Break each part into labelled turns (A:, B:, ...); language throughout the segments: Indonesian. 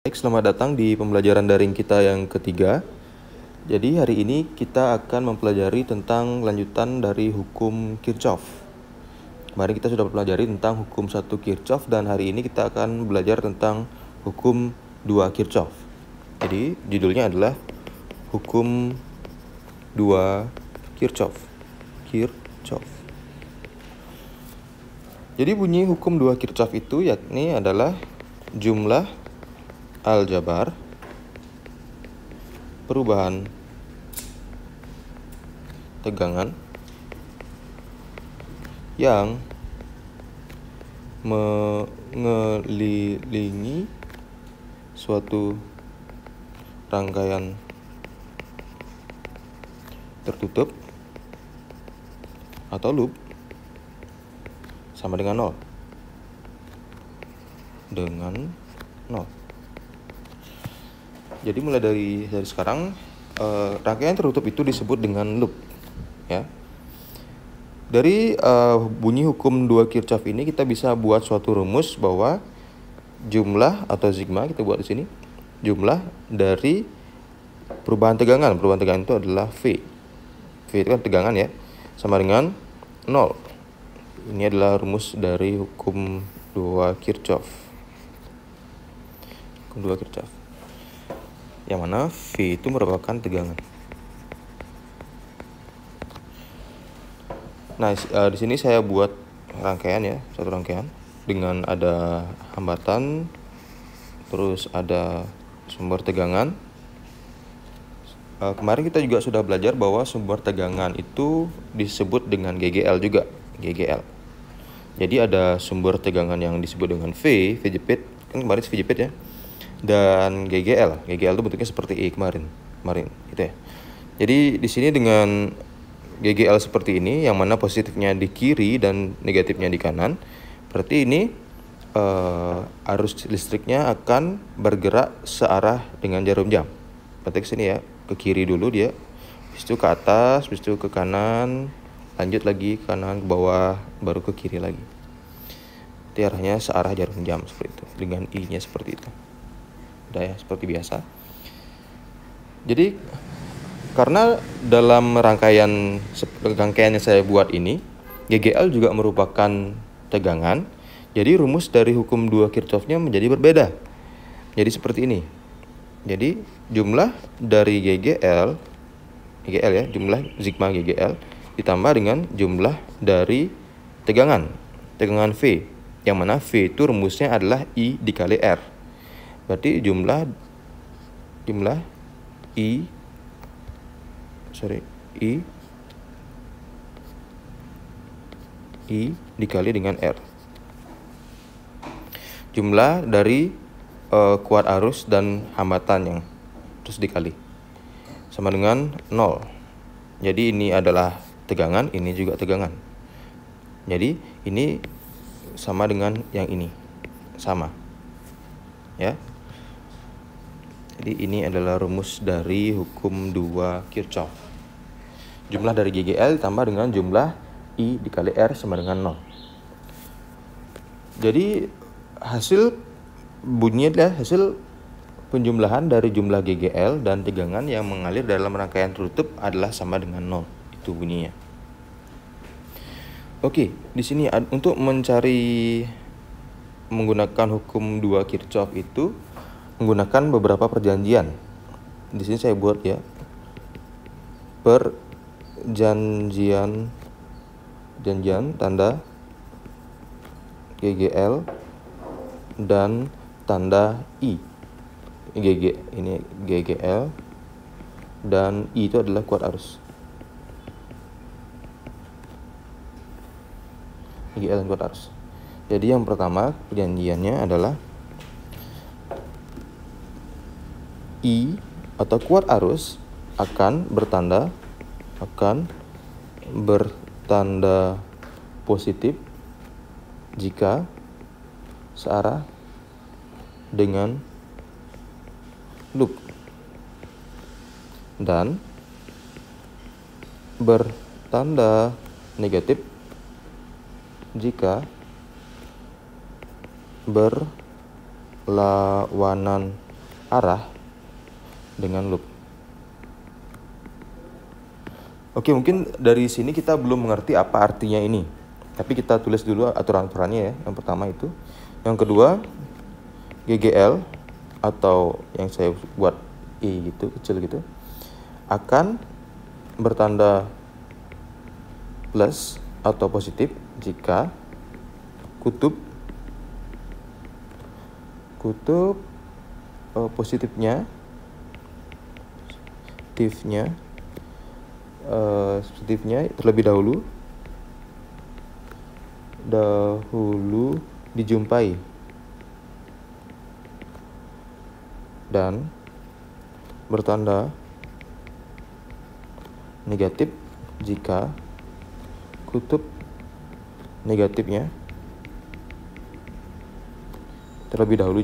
A: Baik, selamat datang di pembelajaran daring kita yang ketiga. Jadi hari ini kita akan mempelajari tentang lanjutan dari hukum Kirchhoff. Kemarin kita sudah mempelajari tentang hukum 1 Kirchhoff dan hari ini kita akan belajar tentang hukum 2 Kirchhoff. Jadi judulnya adalah hukum 2 Kirchhoff. Jadi bunyi hukum 2 Kirchhoff itu yakni adalah jumlah aljabar perubahan tegangan yang mengelilingi suatu rangkaian tertutup atau loop sama dengan 0. Jadi mulai dari sekarang rangkaian tertutup itu disebut dengan loop, ya. Dari bunyi hukum 2 Kirchhoff ini kita bisa buat suatu rumus bahwa jumlah atau sigma, kita buat di sini, jumlah dari perubahan tegangan. Perubahan tegangan itu adalah V. V itu kan tegangan, ya, sama dengan 0. Ini adalah rumus dari hukum 2 Kirchhoff. Hukum 2 Kirchhoff, yang mana V itu merupakan tegangan. Nah, di sini saya buat rangkaian, ya, satu rangkaian dengan ada hambatan, terus ada sumber tegangan. Kemarin kita juga sudah belajar bahwa sumber tegangan itu disebut dengan GGL juga, GGL. Jadi ada sumber tegangan yang disebut dengan V jepit, kan kemarin V jepit, ya. Dan GGL itu bentuknya seperti E kemarin gitu, ya. Jadi di sini dengan GGL seperti ini, yang mana positifnya di kiri dan negatifnya di kanan, berarti ini arus listriknya akan bergerak searah dengan jarum jam. Berarti sini, ya, ke kiri dulu dia, habis itu ke atas, habis itu ke kanan, lanjut lagi ke kanan, ke bawah, baru ke kiri lagi. Itu arahnya searah jarum jam seperti itu, dengan I-nya seperti itu. Udah, ya, seperti biasa. Jadi karena dalam rangkaian yang saya buat ini GGL juga merupakan tegangan, jadi rumus dari hukum 2 Kirchhoff-nya menjadi berbeda. Jadi seperti ini. Jadi jumlah dari GGL, ya, jumlah sigma GGL ditambah dengan jumlah dari tegangan V, yang mana V itu rumusnya adalah I dikali R. Berarti jumlah I dikali dengan R. Jumlah dari kuat arus dan hambatan yang terus dikali sama dengan 0. Jadi ini adalah tegangan, ini juga tegangan. Jadi ini sama dengan yang ini, sama, ya. Jadi ini adalah rumus dari hukum 2 Kirchhoff. Jumlah dari GGL ditambah dengan jumlah I dikali R sama dengan 0. Jadi hasil bunyinya adalah hasil penjumlahan dari jumlah GGL dan tegangan yang mengalir dalam rangkaian tertutup adalah sama dengan 0. Itu bunyinya. Oke, di sini untuk mencari menggunakan hukum 2 Kirchhoff itu menggunakan beberapa perjanjian. Di sini saya buat, ya, perjanjian tanda GGL dan tanda I. Ini GGL dan I itu adalah kuat arus. GGL dan kuat arus. Jadi yang pertama perjanjiannya adalah I atau kuat arus akan bertanda positif jika searah dengan loop dan bertanda negatif jika berlawanan arah dengan loop. Oke, mungkin dari sini kita belum mengerti apa artinya ini. Tapi kita tulis dulu aturan-aturannya ya. Yang pertama itu. Yang kedua, GGL atau yang saya buat I gitu, kecil gitu, akan bertanda plus atau positif jika kutub positifnya terlebih dahulu dijumpai dan bertanda negatif jika kutub negatifnya terlebih dahulu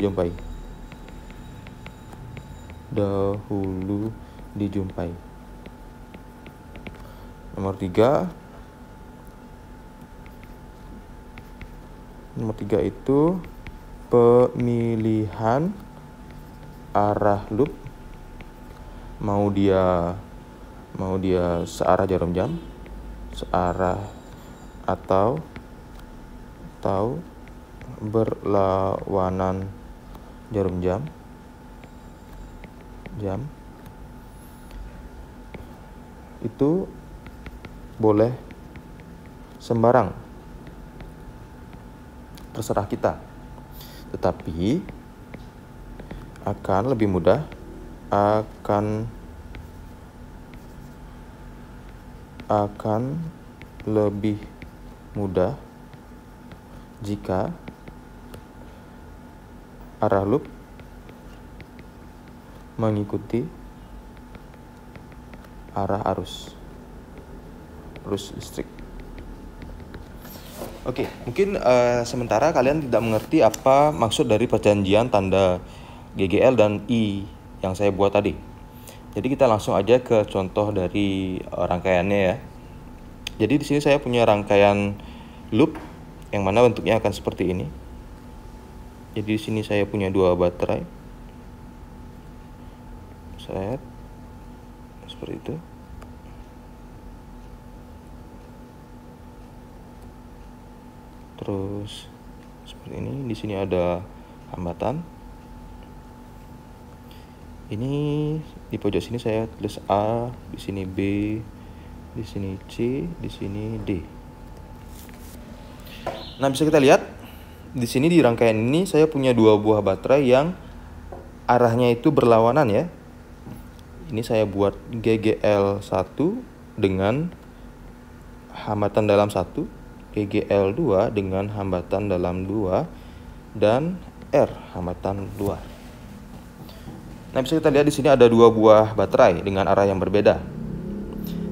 A: dijumpai. Nomor tiga itu pemilihan arah loop, mau dia searah jarum jam, searah atau berlawanan jarum jam. Itu boleh sembarang, terserah kita, tetapi akan lebih mudah jika arah loop mengikuti arah arus listrik. Oke, mungkin sementara kalian tidak mengerti apa maksud dari perjanjian tanda GGL dan I yang saya buat tadi. Jadi kita langsung aja ke contoh dari rangkaiannya ya. Jadi di sini saya punya rangkaian loop yang mana bentuknya akan seperti ini. Jadi di sini saya punya 2 baterai. Seperti itu. Terus seperti ini, di sini ada hambatan. Ini di pojok sini saya tulis A, di sini B, di sini C, di sini D. Nah, bisa kita lihat di sini di rangkaian ini saya punya 2 buah baterai yang arahnya itu berlawanan ya. Ini saya buat GGL 1 dengan hambatan dalam 1, GGL 2 dengan hambatan dalam 2, dan R hambatan 2. Nah, bisa kita lihat di sini ada 2 buah baterai dengan arah yang berbeda.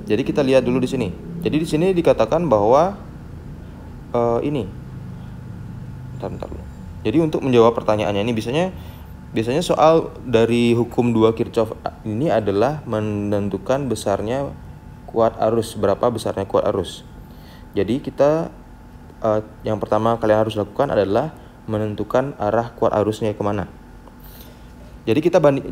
A: Jadi kita lihat dulu di sini. Jadi di sini dikatakan bahwa ini. Bentar dulu. Jadi untuk menjawab pertanyaannya ini biasanya soal dari hukum 2 Kirchhoff ini adalah menentukan besarnya kuat arus, berapa besarnya kuat arus. Jadi kita yang pertama kalian harus lakukan adalah menentukan arah kuat arusnya kemana. Jadi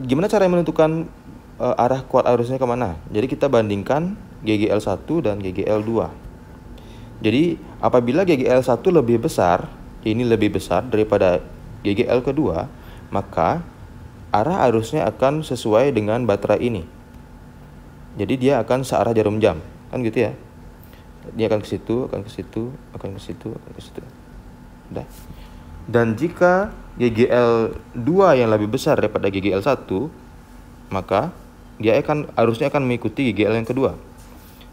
A: gimana cara menentukan arah kuat arusnya kemana? Jadi kita bandingkan GGL 1 dan GGL 2. Jadi apabila GGL 1 lebih besar daripada GGL kedua, maka arah arusnya akan sesuai dengan baterai ini. Jadi dia akan searah jarum jam, kan gitu ya. Dia akan ke situ, akan ke situ, akan ke situ, akan ke situ. Udah. Dan jika GGL 2 yang lebih besar daripada GGL 1, maka arusnya akan mengikuti GGL yang kedua.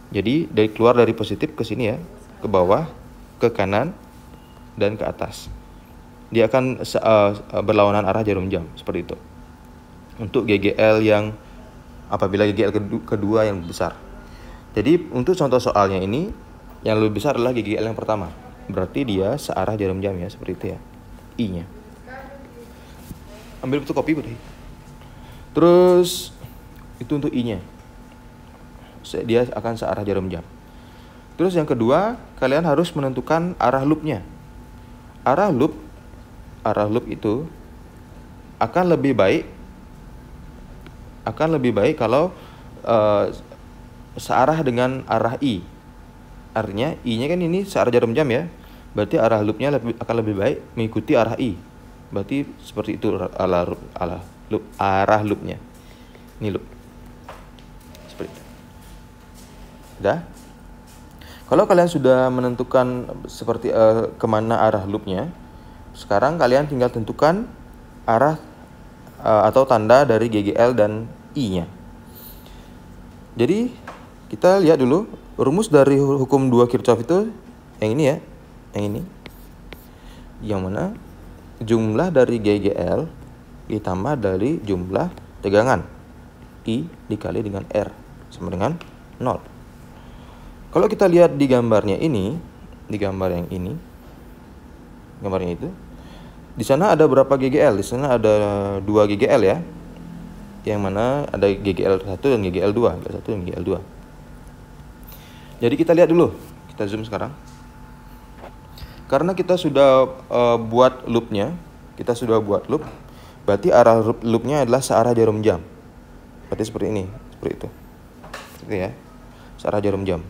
A: Jadi keluar dari positif ke sini ya, ke bawah, ke kanan, dan ke atas. Dia akan berlawanan arah jarum jam seperti itu. Untuk GGL yang apabila GGL kedua yang besar. Jadi untuk contoh soalnya ini yang lebih besar adalah GGL yang pertama. Berarti dia searah jarum jam ya, seperti itu ya. I-nya. Ambil fotokopi boleh. Terus itu untuk I-nya. Dia akan searah jarum jam. Terus yang kedua, kalian harus menentukan arah loopnya. Arah loop itu akan lebih baik akan lebih baik kalau searah dengan arah I. Artinya I-nya kan ini searah jarum jam ya. Berarti arah loopnya akan lebih baik mengikuti arah I. Berarti seperti itu arah loopnya. Ini loop. Seperti itu. Udah? Kalau kalian sudah menentukan seperti kemana arah loopnya, sekarang kalian tinggal tentukan arah atau tanda dari GGL dan I-nya. Jadi kita lihat dulu rumus dari hukum 2 Kirchhoff itu yang ini ya, yang ini. Yang mana jumlah dari GGL ditambah dari jumlah tegangan I dikali dengan R sama dengan 0. Kalau kita lihat di gambarnya ini, di gambar yang ini, gambarnya itu, di sana ada berapa GGL? Di sana ada 2 GGL ya, yang mana ada GGL 1 dan GGL 2, GGL 1 dan GGL 2. Jadi kita lihat dulu, kita zoom sekarang. Karena kita sudah buat loopnya, berarti arah loopnya adalah searah jarum jam. Berarti seperti ini, seperti itu, seperti ya, searah jarum jam.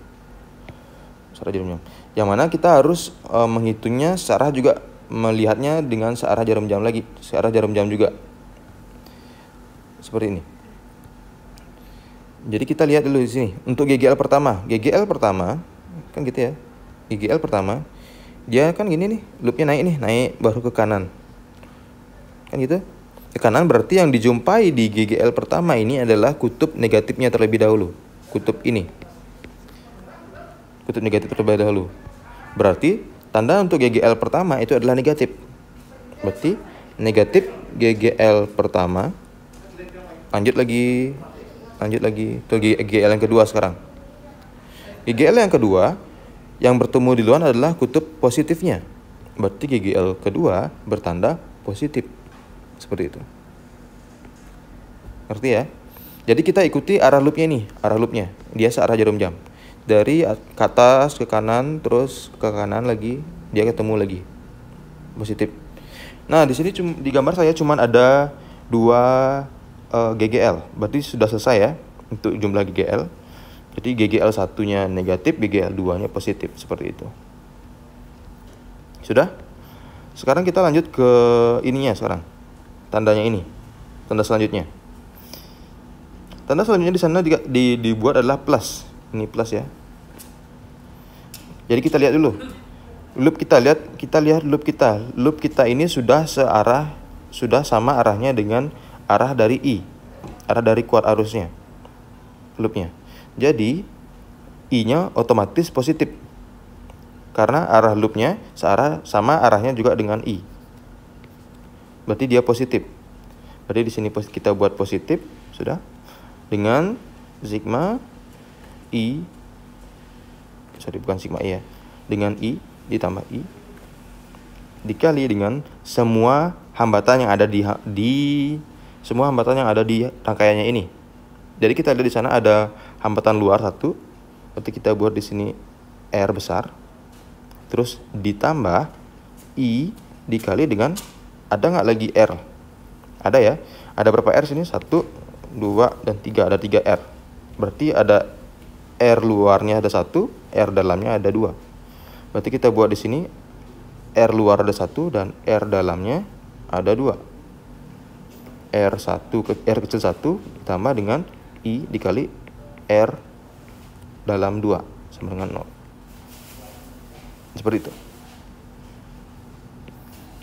A: Yang mana kita harus menghitungnya searah juga, melihatnya dengan searah jarum jam lagi, searah jarum jam juga. Seperti ini. Jadi kita lihat dulu di sini untuk GGL pertama kan gitu ya. GGL pertama dia kan gini nih, loopnya naik baru ke kanan. Kan gitu. Ke kanan berarti yang dijumpai di GGL pertama ini adalah kutub negatifnya terlebih dahulu. Kutub ini. Kutub negatif terlebih dahulu. Berarti tanda untuk GGL pertama itu adalah negatif. Berarti negatif GGL pertama. Lanjut lagi ke GGL yang kedua sekarang. GGL yang kedua yang bertemu di luar adalah kutub positifnya. Berarti GGL kedua bertanda positif. Seperti itu. Ngerti ya? Jadi kita ikuti arah loopnya nih, arah loopnya. Dia searah jarum jam. Dari ke atas ke kanan, terus ke kanan lagi, dia ketemu lagi positif. Nah di sini di gambar saya cuma ada 2 GGL, berarti sudah selesai ya untuk jumlah GGL. Jadi GGL satunya negatif, GGL 2-nya positif, seperti itu. Sudah? Sekarang kita lanjut ke ininya sekarang. Tandanya ini, tanda selanjutnya. Tanda selanjutnya di sana dibuat adalah plus. Ini plus ya. Jadi kita lihat dulu. Loop kita lihat loop kita. Loop kita ini sudah sama arahnya dengan arah dari I. Arah dari kuat arusnya. Loopnya. Jadi I-nya otomatis positif. Karena arah loopnya sama arahnya juga dengan I. Berarti dia positif. Berarti di sini kita buat positif, sudah. Dengan sigma I, bukan sigma I ya, dengan I ditambah I dikali dengan semua hambatan yang ada di rangkaiannya ini. Jadi kita lihat di sana ada hambatan luar 1, berarti kita buat di sini R besar, terus ditambah I dikali dengan, ada nggak lagi R? Ada ya, ada berapa R sini? 1, 2, dan 3, ada 3 R. Berarti ada R luarnya ada 1, R dalamnya ada 2. Berarti kita buat di sini R luar ada 1 dan R dalamnya ada 2. R kecil 1 ditambah dengan I dikali R dalam 2 sama dengan 0. Seperti itu.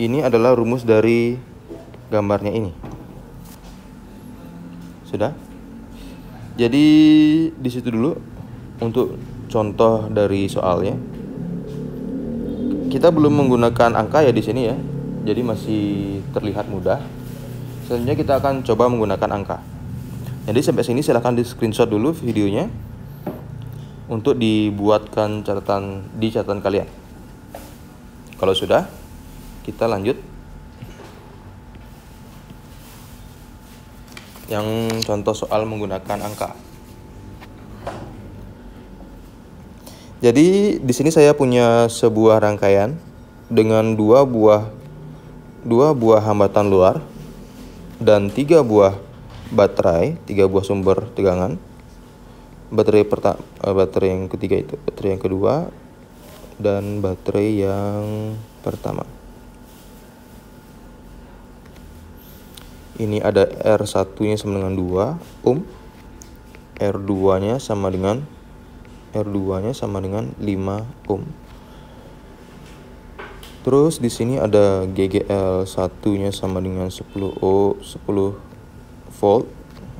A: Ini adalah rumus dari gambarnya ini. Sudah? Jadi di situ dulu untuk contoh dari soalnya. Kita belum menggunakan angka ya di sini ya. Jadi masih terlihat mudah. Selanjutnya kita akan coba menggunakan angka. Jadi sampai sini silahkan di screenshot dulu videonya untuk dibuatkan di catatan kalian. Kalau sudah, kita lanjut yang contoh soal menggunakan angka. Jadi di sini saya punya sebuah rangkaian dengan dua buah hambatan luar dan 3 buah baterai, 3 buah sumber tegangan. Baterai yang ketiga itu, baterai yang kedua, dan baterai yang pertama. Ini ada R1-nya sama dengan 2 ohm, R2-nya sama dengan 5 ohm. Terus di sini ada GGL 1-nya sama dengan 10 volt,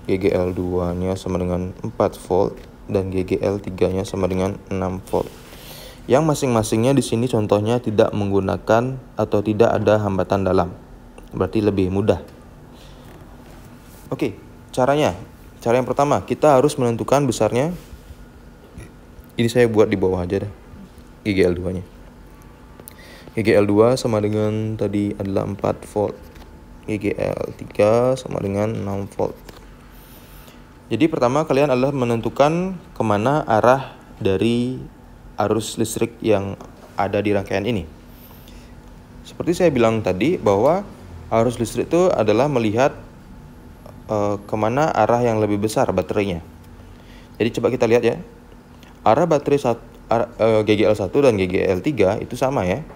A: GGL 2-nya sama dengan 4 volt, dan GGL 3-nya sama dengan 6 volt. Yang masing-masingnya di sini contohnya tidak menggunakan atau tidak ada hambatan dalam. Berarti lebih mudah. Oke, caranya. Cara yang pertama, kita harus menentukan besarnya. Ini saya buat di bawah aja dah. GGL 2-nya. GGL 2 sama dengan tadi adalah 4 volt. GGL 3 sama dengan 6 volt. Jadi pertama kalian adalah menentukan kemana arah dari arus listrik yang ada di rangkaian ini. Seperti saya bilang tadi bahwa arus listrik itu adalah melihat kemana arah yang lebih besar baterainya. Jadi coba kita lihat ya. Arah baterai GGL 1 dan GGL 3 itu sama ya.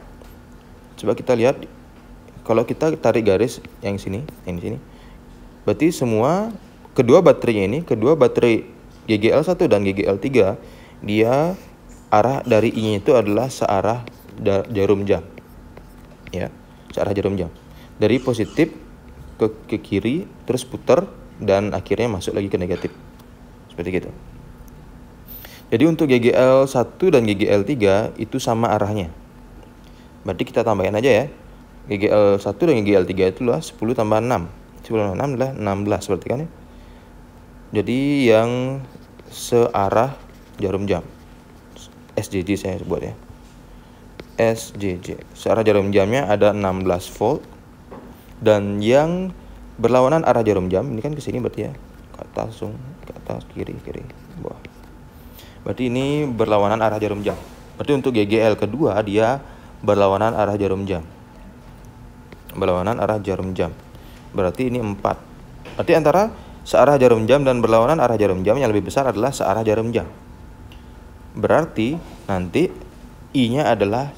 A: Coba kita lihat, kalau kita tarik garis yang sini, berarti kedua baterai GGL 1 dan GGL 3, dia arah dari I-nya itu adalah searah jarum jam. Ya, searah jarum jam. Dari positif ke kiri, terus putar, dan akhirnya masuk lagi ke negatif. Seperti gitu. Jadi untuk GGL 1 dan GGL 3 itu sama arahnya. Berarti kita tambahin aja ya. GGL 1 dan GGL 3 itu adalah 10 tambah 6. 10 tambah 6 adalah 16 berarti kan ya. Jadi yang searah jarum jam. SJJ saya sebut ya. SJJ. Searah jarum jamnya ada 16 volt. Dan yang berlawanan arah jarum jam, ini kan ke sini berarti ya. Ke atas, kiri, bawah. Berarti ini berlawanan arah jarum jam. Berarti untuk GGL kedua dia berlawanan arah jarum jam. Berarti ini 4. Berarti antara searah jarum jam dan berlawanan arah jarum jam yang lebih besar adalah searah jarum jam. Berarti nanti I-nya adalah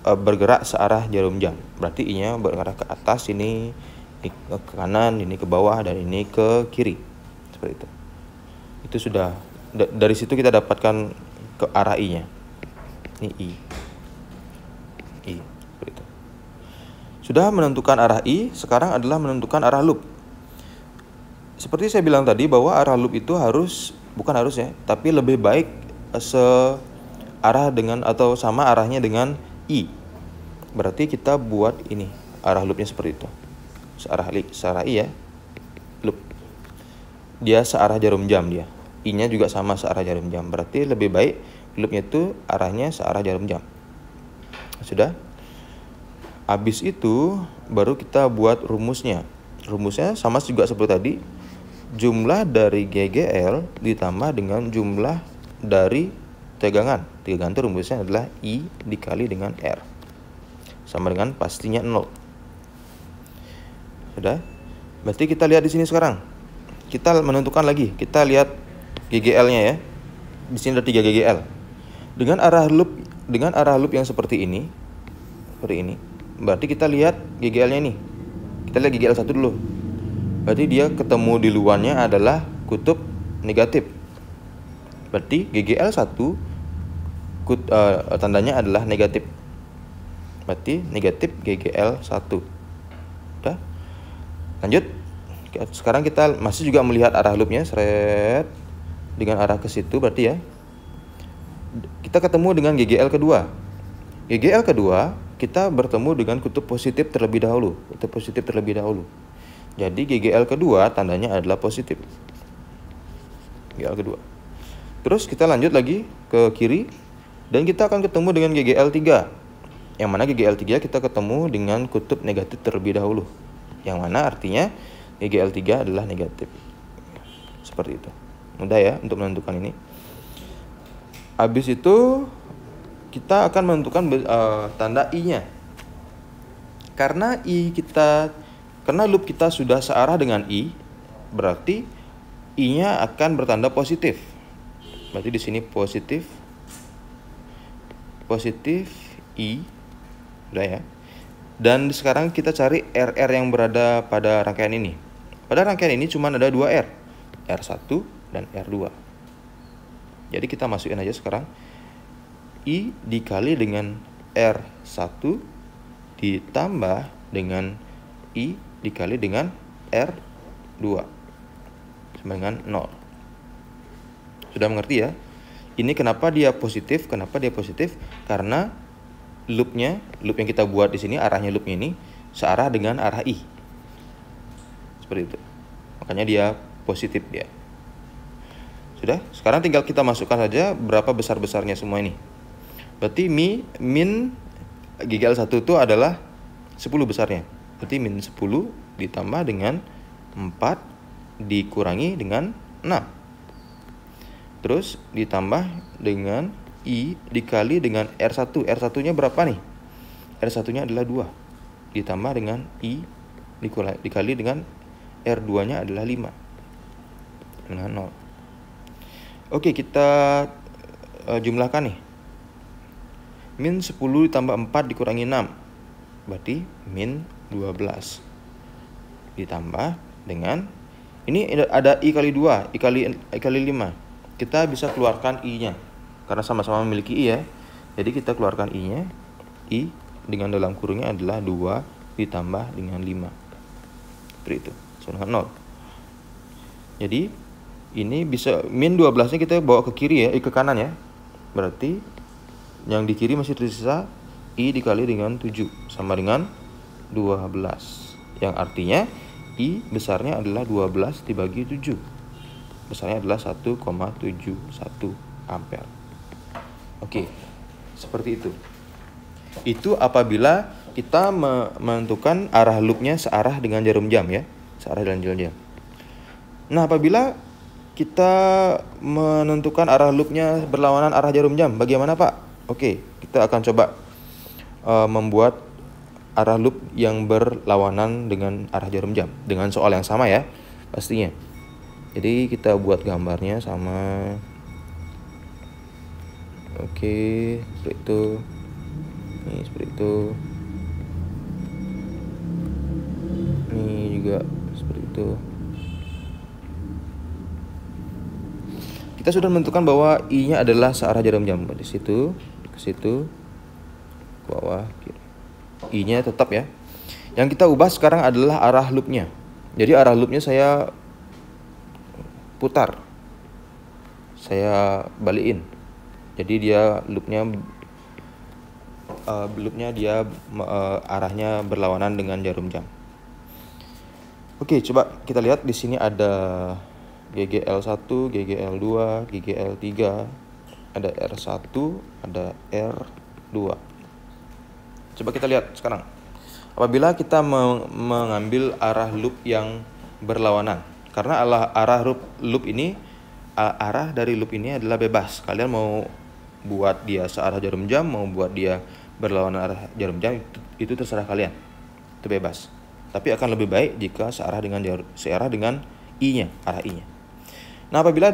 A: bergerak searah jarum jam. Berarti I-nya bergerak ke atas, ini ke kanan, ini ke bawah, dan ini ke kiri. Seperti itu. Itu sudah dari situ kita dapatkan ke arah I-nya. Ini I. Seperti itu. Sudah menentukan arah I, sekarang adalah menentukan arah loop. Seperti saya bilang tadi bahwa arah loop itu tapi lebih baik searah dengan atau sama arahnya dengan I. Berarti kita buat ini, arah loopnya seperti itu. Searah I ya. Loop. Dia searah jarum jam dia. I-nya juga sama searah jarum jam. Berarti lebih baik loopnya itu arahnya searah jarum jam. Sudah? Habis itu baru kita buat rumusnya. Rumusnya sama juga seperti tadi. Jumlah dari GGL ditambah dengan jumlah dari tegangan. Tegangan itu rumusnya adalah I dikali dengan R. Sama dengan pastinya 0. Sudah? Berarti kita lihat di sini sekarang. Kita menentukan lagi. Kita lihat GGL-nya ya. Di sini ada 3 GGL. Dengan arah loop yang seperti ini. Berarti kita lihat GGL-nya ini. Kita lihat GGL 1 dulu. Berarti dia ketemu di luarnya adalah kutub negatif. Berarti GGL 1 tandanya adalah negatif. Berarti negatif GGL 1. Udah? Lanjut. Sekarang kita masih juga melihat arah loopnya, dengan arah ke situ berarti ya. Kita ketemu dengan GGL kedua. GGL kedua kita bertemu dengan kutub positif terlebih dahulu. Jadi GGL kedua tandanya adalah positif. GGL kedua. Terus kita lanjut lagi ke kiri dan kita akan ketemu dengan GGL 3. Yang mana GGL 3 kita ketemu dengan kutub negatif terlebih dahulu. Yang mana artinya GGL 3 adalah negatif. Seperti itu. Mudah ya untuk menentukan ini. Habis itu kita akan menentukan tanda I-nya. Karena loop kita sudah searah dengan I, berarti I-nya akan bertanda positif. Berarti di sini positif I, udah ya. Dan sekarang kita cari RR yang berada pada rangkaian ini. Pada rangkaian ini cuma ada 2 R, R1 dan R2. Jadi kita masukin aja sekarang I dikali dengan R1 ditambah dengan I dikali dengan R2 sama dengan 0. Sudah mengerti ya? Ini kenapa dia positif? Karena loop yang kita buat di sini, arahnya loopnya ini searah dengan arah I. Seperti itu. Makanya dia positif dia. Sudah? Sekarang tinggal kita masukkan saja berapa besar-besarnya semua ini. Berarti min GGL1 itu adalah 10 besarnya. Berarti min 10 ditambah dengan 4 dikurangi dengan 6. Terus ditambah dengan I dikali dengan R1. R1-nya berapa nih? R1-nya adalah 2. Ditambah dengan I dikali dengan R2-nya adalah 5. Dengan 0. Oke, kita jumlahkan nih. Min 10 ditambah 4 dikurangi 6. Berarti min 12. Ditambah dengan, ini ada I kali 2, I kali 5. Kita bisa keluarkan I-nya. Karena sama-sama memiliki I ya. Jadi kita keluarkan I-nya. I dengan dalam kurungnya adalah 2 ditambah dengan 5. Seperti itu. Sama dengan 0. Jadi ini bisa min 12-nya kita bawa ke kiri ya, ke kanan ya. Berarti yang di kiri masih tersisa I dikali dengan 7 sama dengan 12. Yang artinya I besarnya adalah 12 dibagi 7. Besarnya adalah 1,71 ampere. Oke, seperti itu. Itu apabila kita menentukan arah loopnya searah dengan jarum jam ya. Searah dengan jarum jam. Nah, apabila kita menentukan arah loopnya berlawanan arah jarum jam, bagaimana Pak? Oke, kita akan coba membuat arah loop yang berlawanan dengan arah jarum jam dengan soal yang sama ya, pastinya. Jadi kita buat gambarnya sama. Oke, seperti itu. Nih, seperti itu. Nih juga seperti itu. Kita sudah menentukan bahwa I-nya adalah searah jarum jam. Di situ, ke situ, ke bawah, kiri. I-nya tetap ya. Yang kita ubah sekarang adalah arah loopnya. Jadi arah loopnya saya putar. Saya balikin. Jadi dia loopnya arahnya berlawanan dengan jarum jam. Oke, coba kita lihat di sini ada GGL1, GGL2, GGL3, ada R1, ada R2. Coba kita lihat sekarang. Apabila kita mengambil arah loop yang berlawanan, karena arah dari loop ini adalah bebas. Kalian mau buat dia searah jarum jam, mau buat dia berlawanan arah jarum jam, itu terserah kalian. Itu bebas. Tapi akan lebih baik jika searah dengan I-nya, arah I-nya. Nah, apabila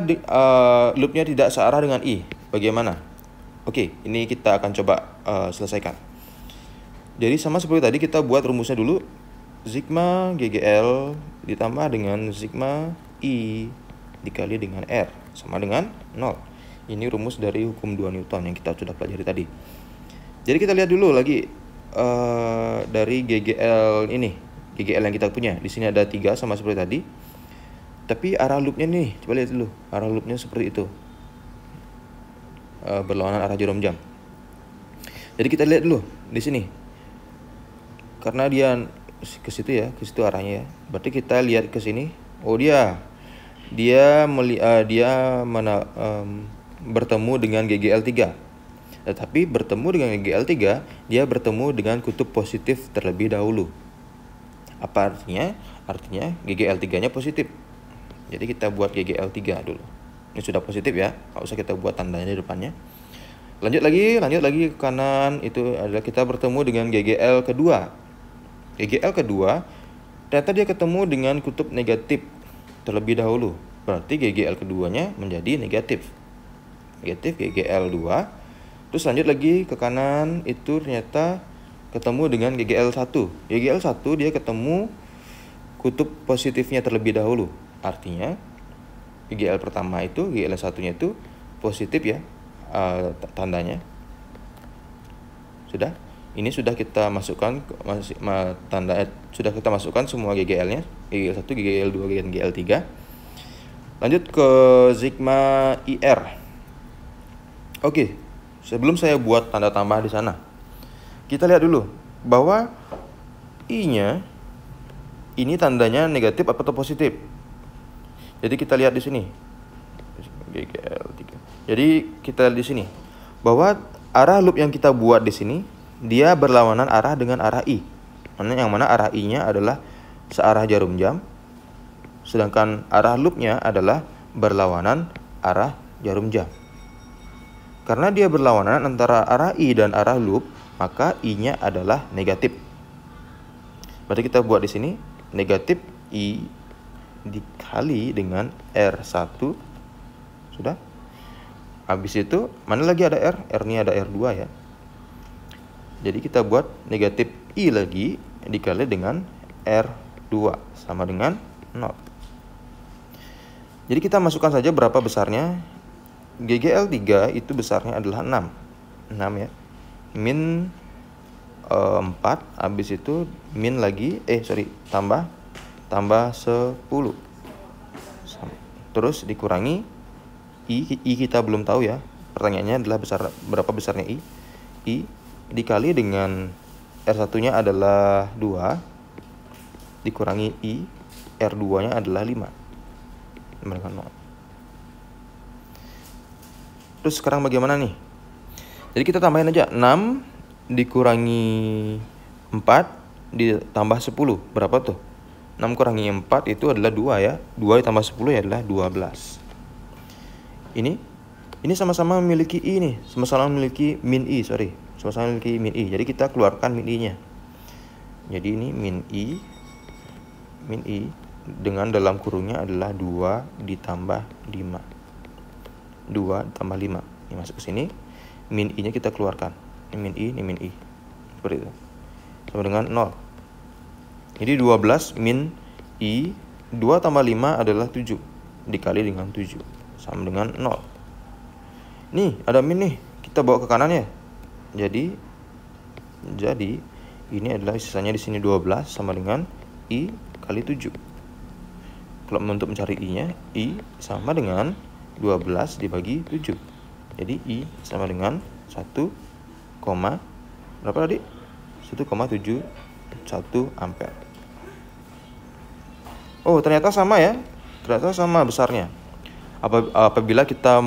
A: loopnya tidak searah dengan I, bagaimana? Oke, ini kita akan coba selesaikan. Jadi sama seperti tadi, kita buat rumusnya dulu. Sigma GGL ditambah dengan sigma I dikali dengan R sama dengan 0. Ini rumus dari hukum 2 Newton yang kita sudah pelajari tadi. Jadi kita lihat dulu lagi dari GGL ini. GGL yang kita punya. Di sini ada 3 sama seperti tadi. Tapi arah loopnya nih, coba lihat dulu. Arah loopnya seperti itu. Berlawanan arah jarum jam. Jadi kita lihat dulu di sini. Karena dia ke situ ya, ke situ arahnya ya. Berarti kita lihat ke sini. Oh, dia bertemu dengan GGL3. Tetapi bertemu dengan GGL3, dia bertemu dengan kutub positif terlebih dahulu. Apa artinya? Artinya GGL3-nya positif. Jadi kita buat GGL3 dulu. Ini sudah positif ya, nggak usah kita buat tandanya di depannya. Lanjut lagi ke kanan, itu adalah kita bertemu dengan GGL kedua. GGL kedua, ternyata dia ketemu dengan kutub negatif terlebih dahulu. Berarti GGL keduanya menjadi negatif. Negatif GGL 2. Terus lanjut lagi ke kanan, itu ternyata ketemu dengan GGL 1. GGL 1 dia ketemu kutub positifnya terlebih dahulu. Artinya GGL pertama itu, GGL 1-nya itu positif ya, tandanya. Sudah? Ini sudah kita masukkan sudah kita masukkan semua GGL-nya, GGL 1, GGL 2, dan GGL 3. Lanjut ke sigma IR. Oke, sebelum saya buat tanda tambah di sana, kita lihat dulu bahwa I-nya ini tandanya negatif atau positif. Jadi kita lihat di sini. GGL 3. Jadi kita lihat di sini bahwa arah loop yang kita buat di sini dia berlawanan arah dengan arah I. Yang mana arah I-nya adalah searah jarum jam, sedangkan arah loopnya adalah berlawanan arah jarum jam. Karena dia berlawanan antara arah I dan arah loop, maka I-nya adalah negatif. Berarti kita buat di sini negatif I dikali dengan R1. Sudah? Habis itu mana lagi ada R? R ini ada R2 ya. Jadi kita buat negatif I lagi dikali dengan R2 sama dengan 0. Jadi kita masukkan saja berapa besarnya. GGL 3 itu besarnya adalah 6. 6 ya. Min 4, habis itu min lagi tambah 10. Terus dikurangi I kita belum tahu ya. Pertanyaannya adalah berapa besarnya I. I dikali dengan R1-nya adalah 2 dikurangi I, R2-nya adalah 5. Dengan 0. Terus sekarang bagaimana nih? Jadi kita tambahin aja 6 dikurangi 4 ditambah 10. Berapa tuh? 6 kurangi 4 itu adalah 2 ya. 2 ditambah 10 ya adalah 12. Ini sama-sama memiliki I nih. Sama-sama memiliki min I, sama-sama memiliki min I. Jadi kita keluarkan min I-nya. Jadi ini min I dengan dalam kurungnya adalah 2 ditambah 5. 2 ditambah 5. Ini masuk ke sini. Min I-nya kita keluarkan. Ini min I. Seperti itu. Sama dengan 0. Jadi 12 min I 2 tambah 5 adalah 7 dikali dengan 7 sama dengan 0. Nih ada min nih, kita bawa ke kanan ya. Jadi ini adalah sisanya di sini 12 sama dengan I kali 7. Kalau untuk mencari I-nya, I sama dengan 12 dibagi 7. Jadi I sama dengan 1, berapa tadi? 1,71 ampere. Oh, ternyata sama ya. Ternyata sama besarnya. Apabila kita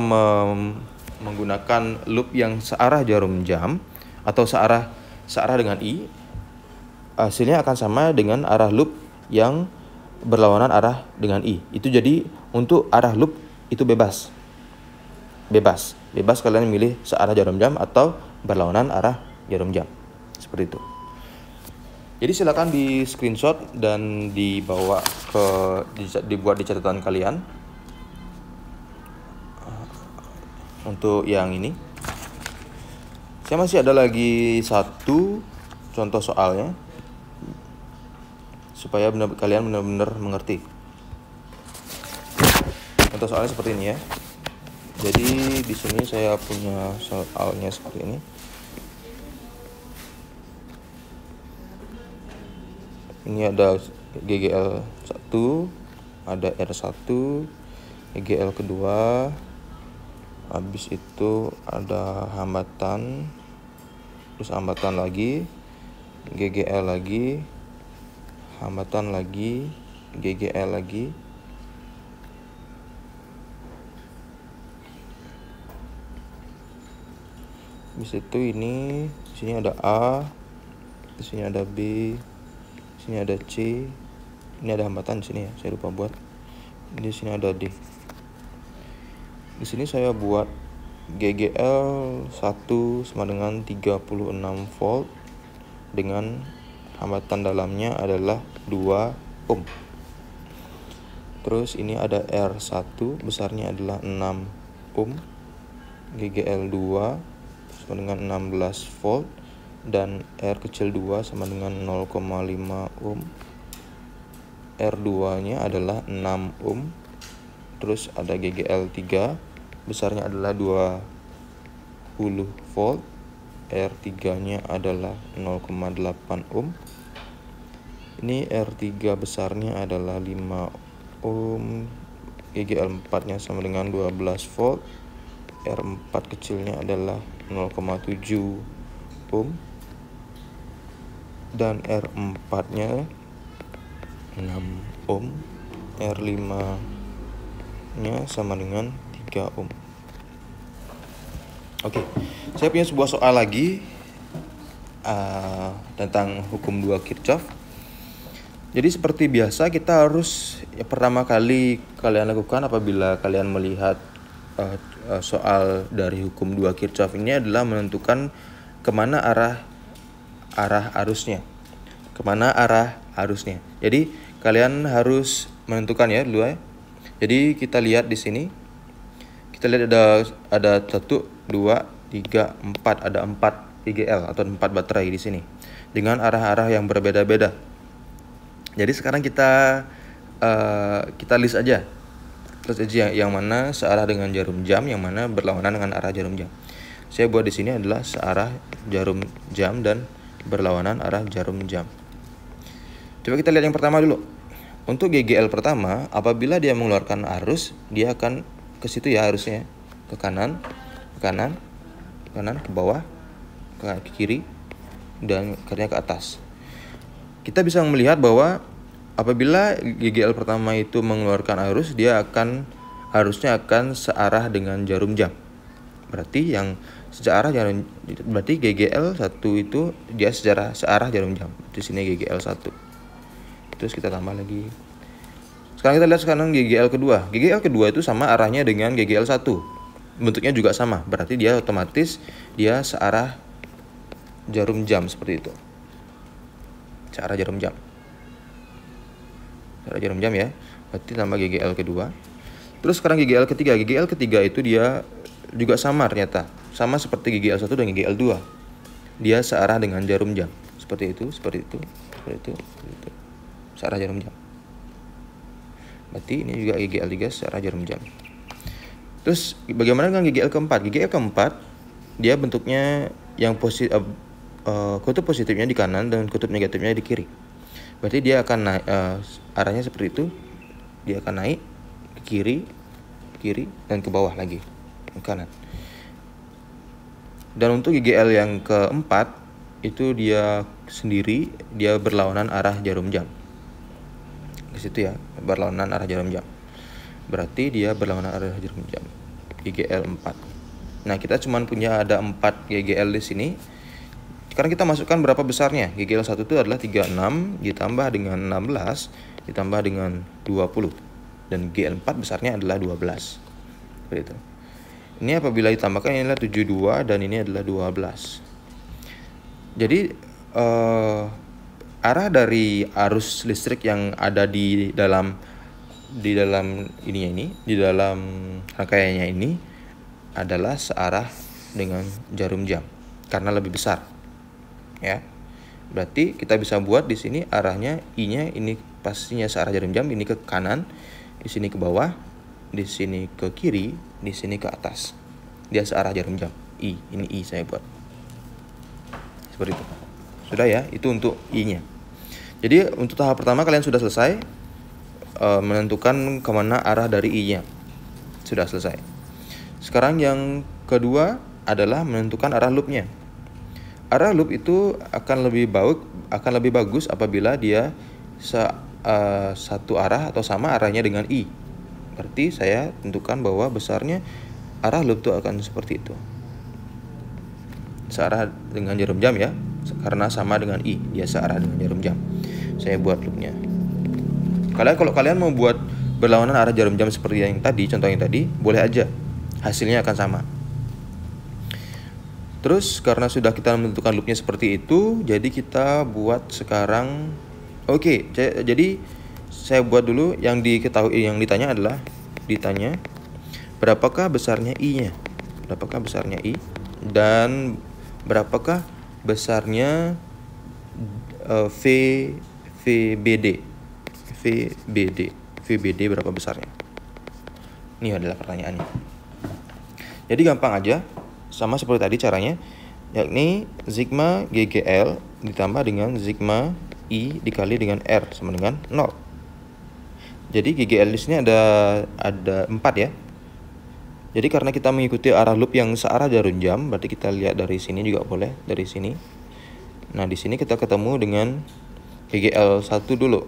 A: menggunakan loop yang searah jarum jam atau searah dengan I, hasilnya akan sama dengan arah loop yang berlawanan arah dengan I. Itu jadi untuk arah loop itu bebas kalian milih searah jarum jam atau berlawanan arah jarum jam. Seperti itu. Jadi silakan di screenshot dan dibuat di catatan kalian. Untuk yang ini saya masih ada lagi satu contoh soalnya supaya kalian benar-benar mengerti. Contoh soalnya seperti ini ya. Jadi di sini saya punya soalnya seperti ini. Ini ada GGL 1, ada R1, GGL kedua. Habis itu ada hambatan, terus hambatan lagi, GGL lagi, hambatan lagi, GGL lagi. Habis itu ini, di sini ada A, di sini ada B, di sini ada C, ini ada hambatan di sini ya, saya lupa buat. Di sini ada D. Di sini saya buat GGL 1 sama dengan 36 volt dengan hambatan dalamnya adalah 2 ohm. Terus ini ada R1 besarnya adalah 6 ohm, GGL2 sama dengan 16 volt, dan R kecil 2 sama dengan 0,5 ohm. R2 nya adalah 6 ohm. Terus ada GGL3 besarnya adalah 20 volt, R3 nya adalah 0,8 ohm. Ini R3 besarnya adalah 5 ohm, GGL4 nya sama dengan 12 volt, R4 kecilnya adalah 0,7 ohm, dan R4 nya 6 ohm, R5 nya sama dengan 3 ohm. Oke, saya punya sebuah soal lagi tentang hukum 2 Kirchhoff. Jadi seperti biasa kita harus pertama kali kalian lakukan apabila kalian melihat soal dari hukum 2 Kirchhoff ini adalah menentukan kemana arah arusnya. Kemana arah arusnya. Jadi kalian harus menentukan ya dulu ya. Jadi kita lihat di sini. Kita lihat ada 1, 2, 3, 4, ada 4 IGL atau 4 baterai di sini dengan arah-arah yang berbeda-beda. Jadi sekarang kita list aja. Yang mana searah dengan jarum jam, yang mana berlawanan dengan arah jarum jam. Saya buat di sini adalah searah jarum jam dan berlawanan arah jarum jam. Coba kita lihat yang pertama dulu. Untuk GGL pertama, apabila dia mengeluarkan arus, dia akan ke situ ya arusnya, ke kanan, ke bawah, ke kiri, dan akhirnya ke atas. Kita bisa melihat bahwa apabila GGL pertama itu mengeluarkan arus, dia arusnya akan searah dengan jarum jam. Berarti GGL 1 itu dia searah jarum jam. Di sini GGL 1. Terus kita tambah lagi. Sekarang kita lihat GGL kedua. GGL kedua itu sama arahnya dengan GGL 1. Bentuknya juga sama. Berarti dia otomatis searah jarum jam seperti itu. Searah jarum jam. Searah jarum jam ya. Berarti tambah GGL kedua. Terus sekarang GGL ketiga. GGL ketiga itu dia juga sama ternyata. Sama seperti GGL 1 dan GGL 2. Dia searah dengan jarum jam. Seperti itu. Searah jarum jam. Berarti ini juga GGL 3 searah jarum jam. Terus bagaimana dengan GGL keempat? GGL keempat dia bentuknya yang kutub positifnya di kanan dan kutub negatifnya di kiri. Berarti dia akan naik, arahnya seperti itu. Dia akan naik ke kiri dan ke bawah lagi, ke kanan. Dan untuk GGL yang keempat itu dia sendiri, dia berlawanan arah jarum jam. Ke situ ya, berlawanan arah jarum jam. Berarti dia berlawanan arah jarum jam. GGL 4. Nah, kita cuma punya ada 4 GGL di sini. Sekarang kita masukkan berapa besarnya. GGL 1 itu adalah 36 ditambah dengan 16 ditambah dengan 20. Dan GGL 4 besarnya adalah 12. Seperti itu. Ini apabila ditambahkan ini adalah 72 dan ini adalah 12. Jadi arah dari arus listrik yang ada di dalam rangkaiannya ini adalah searah dengan jarum jam karena lebih besar. Ya. Berarti kita bisa buat di sini arahnya I-nya ini pastinya searah jarum jam, ini ke kanan, di sini ke bawah, di sini ke kiri, di sini ke atas. Dia searah jarum jam. Ini I saya buat. Seperti itu. Sudah ya, itu untuk I-nya. Jadi untuk tahap pertama kalian sudah selesai menentukan kemana arah dari I-nya. Sudah selesai. Sekarang yang kedua adalah menentukan arah loopnya. Arah loop itu akan lebih bagus apabila dia satu arah atau sama arahnya dengan I. Berarti saya tentukan bahwa besarnya arah loop itu akan seperti itu. Searah dengan jarum jam ya, karena sama dengan I, dia searah dengan jarum jam. Saya buat loopnya. Kalau kalian mau buat berlawanan arah jarum jam seperti yang tadi, contoh yang tadi, boleh aja. Hasilnya akan sama. Terus karena sudah kita menentukan loopnya seperti itu, jadi kita buat sekarang. Oke, jadi saya buat dulu yang diketahui, yang ditanya adalah berapakah besarnya I-nya? Berapakah besarnya I dan berapakah besarnya VBD berapa besarnya? Ini adalah pertanyaannya. Jadi gampang aja, sama seperti tadi caranya, yakni sigma GGL ditambah dengan sigma I dikali dengan R sama dengan 0. Jadi GGL di sini ada 4 ya. Jadi karena kita mengikuti arah loop yang searah jarum jam, berarti kita lihat dari sini juga boleh, dari sini. Nah, di sini kita ketemu dengan GGL1 dulu.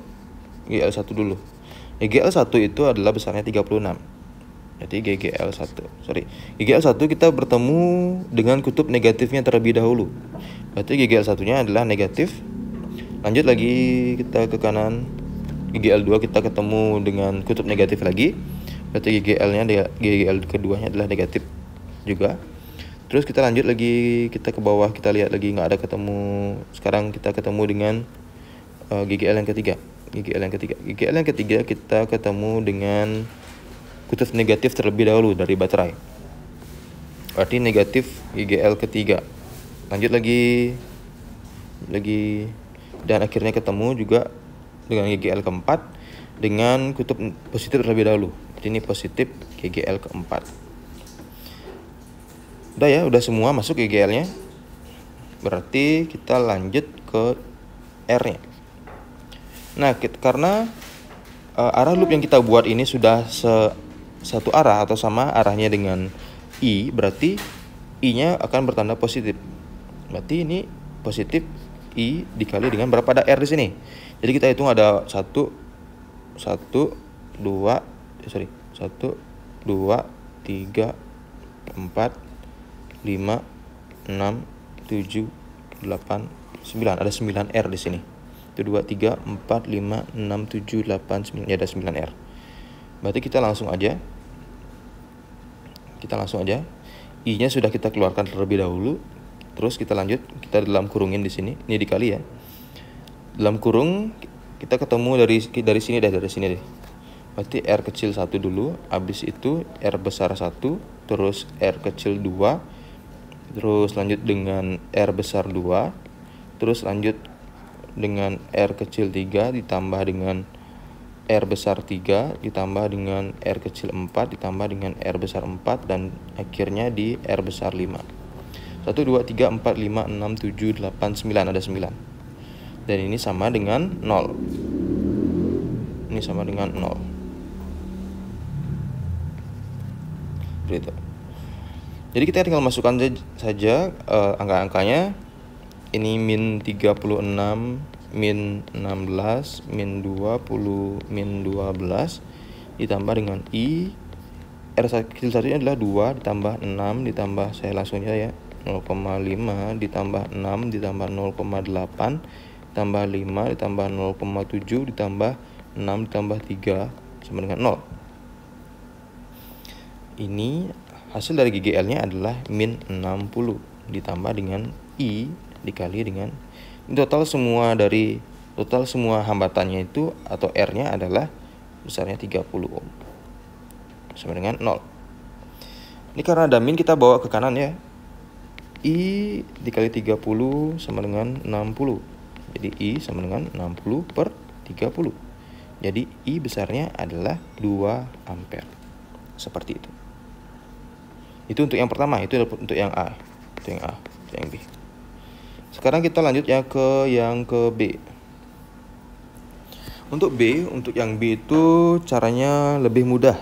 A: GGL1 itu adalah besarnya 36. Jadi GGL1 kita bertemu dengan kutub negatifnya terlebih dahulu. Berarti GGL1-nya adalah negatif. Lanjut lagi kita ke kanan. GGL2 kita ketemu dengan kutub negatif lagi. Berarti GGL keduanya adalah negatif juga. Terus kita lanjut lagi, kita ke bawah, kita lihat lagi nggak ada ketemu. Sekarang kita ketemu dengan GGL yang ketiga. GGL yang ketiga kita ketemu dengan kutub negatif terlebih dahulu dari baterai. Berarti negatif GGL ketiga. Lanjut lagi dan akhirnya ketemu juga dengan GGL keempat dengan kutub positif terlebih dahulu. Jadi ini positif GGL keempat. Udah semua masuk GGL-nya. Berarti kita lanjut ke R-nya. Nah, karena arah loop yang kita buat ini sudah satu arah atau sama arahnya dengan I, berarti I-nya akan bertanda positif. Berarti ini positif I dikali dengan berapa, ada R di sini. Jadi kita hitung ada 1, 2, 3, 4, 5, 6, 7, 8, 9. Ada 9 R di sini. 1, 2, 3, 4, 5, 6, 7, 8, 9. Ya, ada 9 R. Berarti kita langsung aja. I-nya sudah kita keluarkan terlebih dahulu. Terus kita lanjut, kita dalam kurungin di sini. Ini dikali ya. Dalam kurung kita ketemu dari sini deh. Berarti R kecil 1 dulu, habis itu R besar 1, terus R kecil 2, terus lanjut dengan R besar 2, terus lanjut dengan R kecil 3 ditambah dengan R besar 3 ditambah dengan R kecil 4 ditambah dengan R besar 4 dan akhirnya di R besar 5. 1, 2, 3, 4, 5, 6, 7, 8, 9. Ada 9. Dan ini sama dengan 0. Ini sama dengan 0. Begitu. Jadi kita tinggal masukkan saja angka-angkanya. Ini min 36, min 16, min 20, min 12 ditambah dengan I. R kecil satunya adalah 2 ditambah 6 ditambah, saya langsung aja ya, 0,5 ditambah 6 ditambah 0,8 ditambah 5 ditambah 0,7 ditambah 6 ditambah 3 sama dengan 0. Ini hasil dari GGL-nya adalah min 60 ditambah dengan I dikali dengan total semua hambatannya itu atau R-nya adalah besarnya 30 ohm sama dengan 0. Ini karena ada min kita bawa ke kanan ya. I dikali 30 sama dengan 60. Jadi I sama dengan 60 per 30. Jadi I besarnya adalah 2 ampere. Seperti itu. Itu untuk yang pertama, itu untuk yang A. Untuk yang B. Sekarang kita lanjut yang ke B. Untuk yang B itu caranya lebih mudah.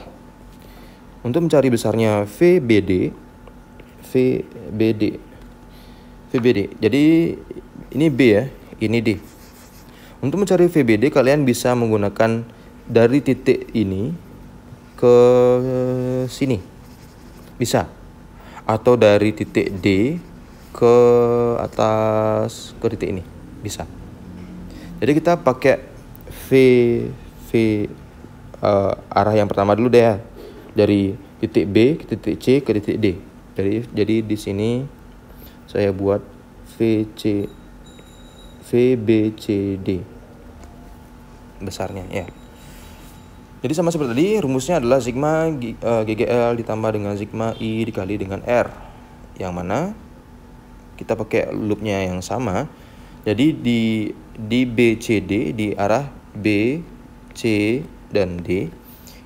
A: Untuk mencari besarnya VBD. Jadi ini B ya, ini D. Untuk mencari VBD kalian bisa menggunakan dari titik ini ke sini. Bisa. Atau dari titik D ke atas ke titik ini. Bisa. Jadi kita pakai arah yang pertama dulu deh ya. Dari titik B ke titik C ke titik D. Jadi di sini saya buat VBCD besarnya ya. Jadi sama seperti tadi, rumusnya adalah sigma GGL ditambah dengan sigma I dikali dengan R. Yang mana kita pakai loopnya yang sama. Jadi di BCD, di arah B, C, dan D,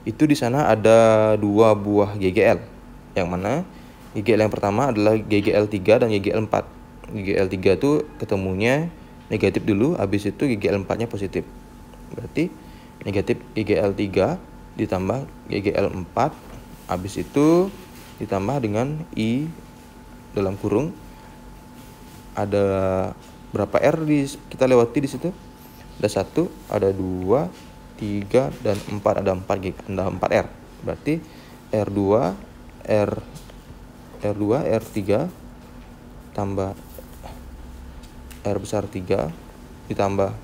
A: itu di sana ada 2 buah GGL. Yang mana GGL yang pertama adalah GGL 3 dan GGL 4. GGL 3 itu ketemunya negatif dulu, habis itu GGL 4-nya positif. Berarti negatif GGL 3 ditambah GGL 4, habis itu ditambah dengan I dalam kurung. Ada berapa R kita lewati di situ? Ada 1, ada 2, 3, dan 4. Ada 4 R. Berarti R2, R3 tambah R besar 3 ditambah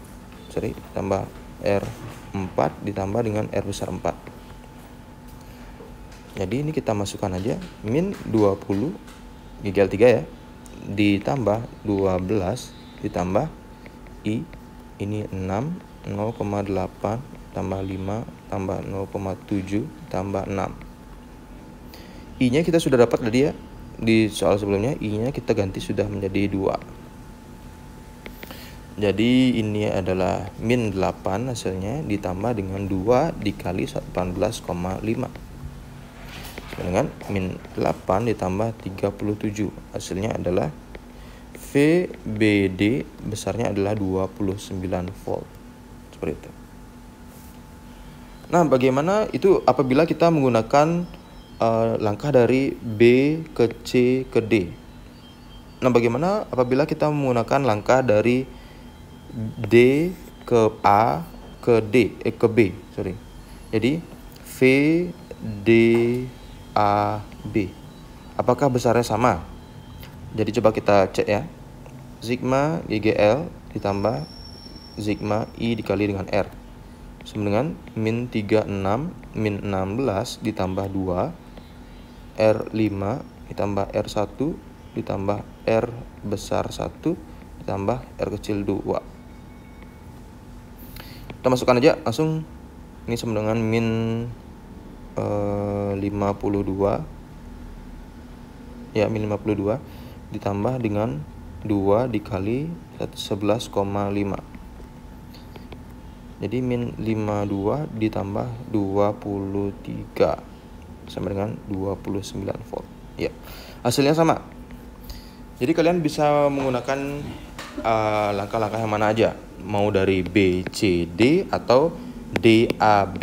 A: R4 ditambah dengan R besar 4. Jadi ini kita masukkan aja min 20 GGL 3 ya, ditambah 12 ditambah I, ini 6, 0,8 tambah 5 tambah 0,7 tambah 6. I nya kita sudah dapat tadi ya, di soal sebelumnya I nya kita ganti sudah menjadi 2. Jadi ini adalah min 8 hasilnya ditambah dengan 2 dikali 18,5. Dengan min 8 ditambah 37. Hasilnya adalah VBD besarnya adalah 29 volt. Seperti itu. Nah, bagaimana itu apabila kita menggunakan langkah dari B ke C ke D? Nah, bagaimana apabila kita menggunakan langkah dari D ke A ke D ke B, sorry. Jadi V D A B. Apakah besarnya sama? Jadi coba kita cek ya. Sigma GGL ditambah sigma I dikali dengan R sama dengan min 36 min 16 ditambah 2 R5 ditambah R1 ditambah R besar 1 ditambah R kecil 2. Kita masukkan aja langsung. Ini sama dengan min 52 ya, min 52 ditambah dengan 2 dikali 11,5. Jadi min 52 ditambah 23 sama dengan 29 volt. Ya, hasilnya sama. Jadi kalian bisa menggunakan langkah-langkah yang mana aja, mau dari B, C, D atau DAB.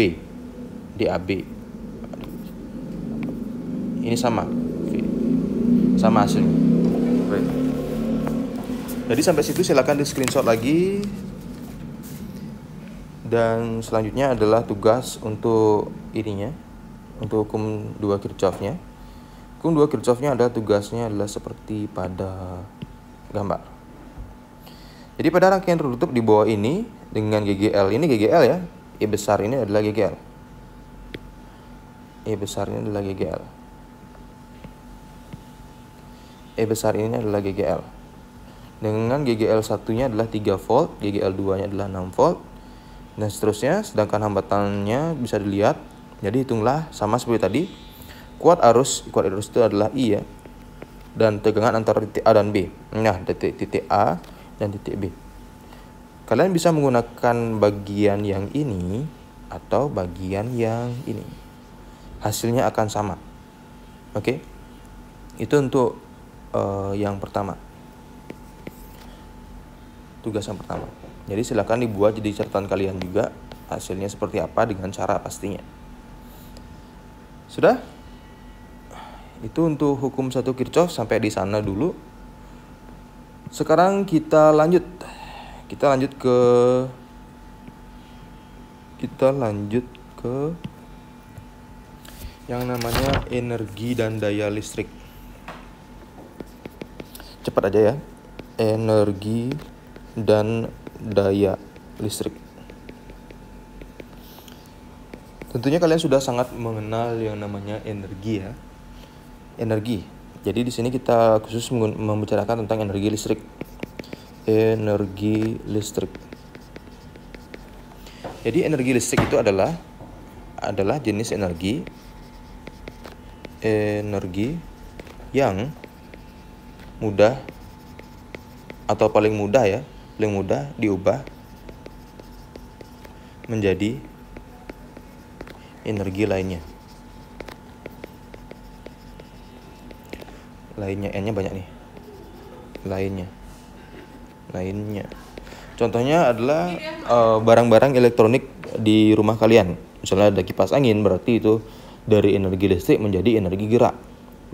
A: Ini sama hasilnya. Jadi sampai situ silakan di screenshot lagi. Dan selanjutnya adalah tugas untuk ininya, untuk hukum 2 Kirchhoff-nya. Hukum 2 Kirchhoff-nya adalah tugasnya adalah seperti pada gambar. Jadi pada rangkaian tertutup di bawah ini dengan GGL, ini GGL ya, E besar ini adalah GGL. E besar ini adalah GGL. E besar ini adalah GGL. Dengan GGL 1-nya adalah 3 volt, GGL 2-nya adalah 6 volt, dan seterusnya. Sedangkan hambatannya bisa dilihat. Jadi hitunglah sama seperti tadi. Kuat arus itu adalah I ya, dan tegangan antara titik A dan B. Nah, titik A dan titik B. Kalian bisa menggunakan bagian yang ini atau bagian yang ini. Hasilnya akan sama. Oke. Itu untuk yang pertama. Tugas yang pertama. Jadi silakan dibuat jadi catatan kalian juga hasilnya seperti apa dengan cara pastinya. Sudah? Itu untuk hukum 1 Kirchhoff sampai di sana dulu. Sekarang kita lanjut ke yang namanya energi dan daya listrik. Cepat aja ya. Energi dan daya listrik. Tentunya kalian sudah sangat mengenal yang namanya energi ya. Energi. Jadi di sini kita khusus membicarakan tentang energi listrik. Energi listrik. Jadi energi listrik itu adalah adalah jenis energi yang mudah atau paling mudah diubah menjadi energi lainnya. N-nya banyak nih. Lainnya. Contohnya adalah barang-barang elektronik di rumah kalian. Misalnya ada kipas angin, berarti itu dari energi listrik menjadi energi gerak.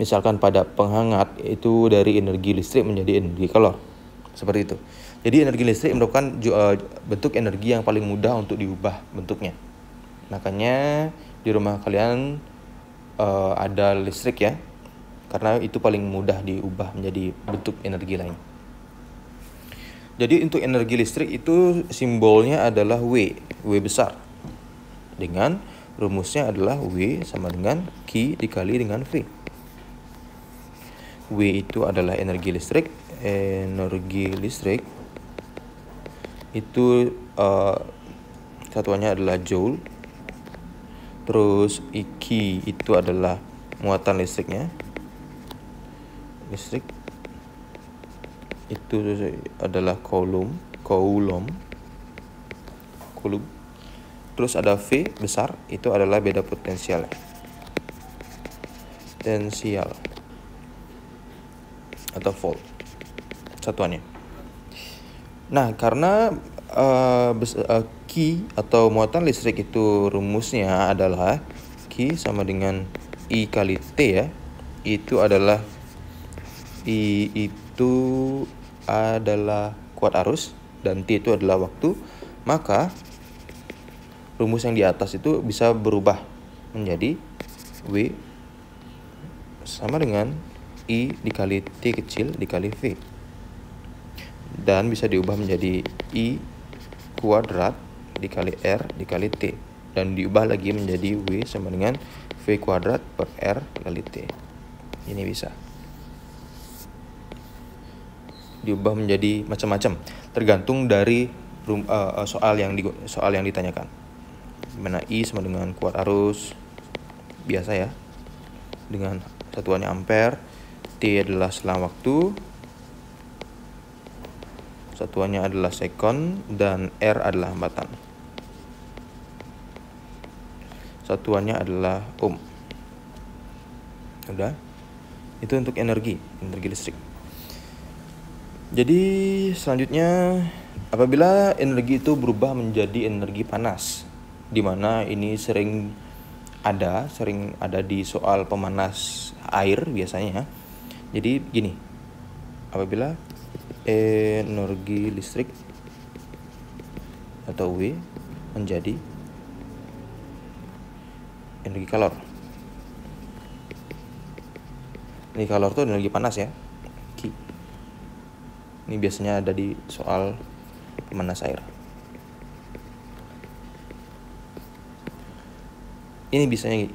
A: Misalkan pada penghangat, itu dari energi listrik menjadi energi kalor. Seperti itu. Jadi energi listrik merupakan bentuk energi yang paling mudah untuk diubah bentuknya. Makanya di rumah kalian ada listrik ya, karena itu paling mudah diubah menjadi bentuk energi lain. Jadi untuk energi listrik itu simbolnya adalah W besar. Dengan rumusnya adalah W sama dengan Q dikali dengan V. W itu adalah energi listrik. Energi listrik itu satuannya adalah joule. Terus Q itu adalah muatan listriknya. Listrik itu adalah coulomb. Terus ada V besar, itu adalah beda potensial atau volt satuannya. Nah, karena Q atau muatan listrik itu rumusnya adalah Q sama dengan I kali T ya. I itu adalah kuat arus dan T itu adalah waktu, maka rumus yang di atas itu bisa berubah menjadi W sama dengan I dikali T kecil dikali V, dan bisa diubah menjadi I kuadrat dikali R dikali T, dan diubah lagi menjadi W sama dengan V kuadrat per R kali T. Ini bisa diubah menjadi macam-macam tergantung dari soal yang ditanyakan. Mana I sama dengan kuat arus biasa ya, dengan satuannya ampere. T adalah selang waktu, satuannya adalah sekon, dan R adalah hambatan, satuannya adalah ohm. Udah, itu untuk energi listrik. Jadi selanjutnya, apabila energi itu berubah menjadi energi panas, di mana ini sering ada di soal pemanas air biasanya. Jadi gini, apabila energi listrik atau W menjadi energi kalor. Energi kalor itu energi panas ya. Ini biasanya ada di soal pemanas air. Ini biasanya